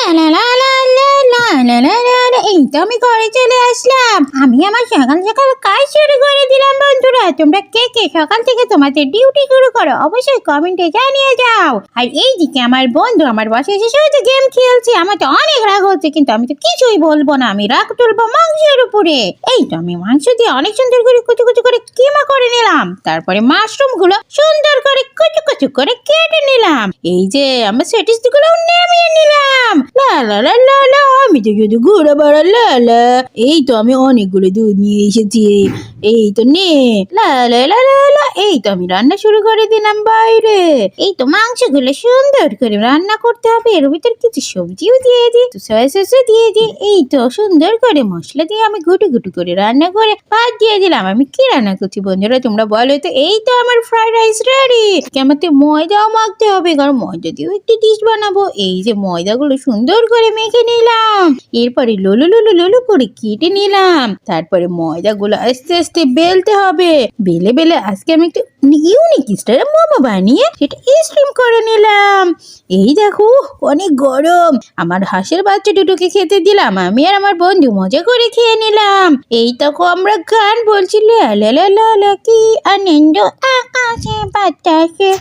লা লা লা লা লা লা লা লা লা। এই তো আমি ঘরে চলে আসলাম। আমি আমার সকাল সকাল কাজ শুরু করে দিলাম। বন্ধুরা, তোমরা কে কে সকাল থেকে তোমাদের ডিউটি শুরু করো অবশ্যই কমেন্টে জানিয়ে যাও। আর এইদিকে আমার বন্ধু আমার বাসে এসে শুধু গেম খেলছে। আমার তো অনেক রাগ হচ্ছে, কিন্তু আমি তো কিছুই বলবো না। আমি রাগ তুলবো মাংসের উপরে। এই তো আমি মাংস দিয়ে অনেক সুন্দর করে কুচু কুচু করে কিমা করে নিলাম। তারপরে মাশরুম গুলো সুন্দর করে কুচু কুচু করে কেটে নিলাম। এই যে আমার স্যাটিস গুলো নামিয়ে নিলাম। লা লা লা লা লা, আমি তো শুধু ঘুরে বেড়ালাম। এই তো আমি অনেকগুলো দুধ নিয়ে এসেছি। এই তো নে। লা লা লা লা লা। এই তো আমি রান্না শুরু করে দিলাম বাইরে। এই তো মাংসগুলো সুন্দর করে রান্না করতে হবে। এর ভিতর কিছু সবজিও দিয়ে দিই, সয়া সসও দিয়ে দিই। এই তো সুন্দর করে মশলা দিয়ে আমি ঘুটু ঘুটু করে রান্না করে ভাত দিয়ে দিলাম। আমি কি রান্না করছি বন্ধুরা তোমরা বলো তো? এই তো আমার ফ্রাইড রাইস রেডি। আমার তো ময়দাও মাখতে হবে, কারণ ময়দা দিয়েও একটি ডিশ বানাবো। এই যে ময়দাগুলো সুন্দর করে মেখে নিলাম। এরপরে লুলু লুলু লুলু করে কেটে নিলাম। তারপরে ময়দাগুলো আস্তে আস্তে বেলতে হবে। বেলে বেলে আজকে আমি একটু ইউনিক স্টাইলে মোমো বানিয়ে সেটা স্টিম করে নিলাম। এই দেখো অনেক গরম। আমার হাঁসের বাচ্চা দুটোকে খেতে দিলাম। আমি আর আমার বন্ধু মজা করে খেয়ে নিলাম। এই তখন আমরা গান বলছি, লা লা লা লা লা, কি আনন্দ আকাশে বাতাসে।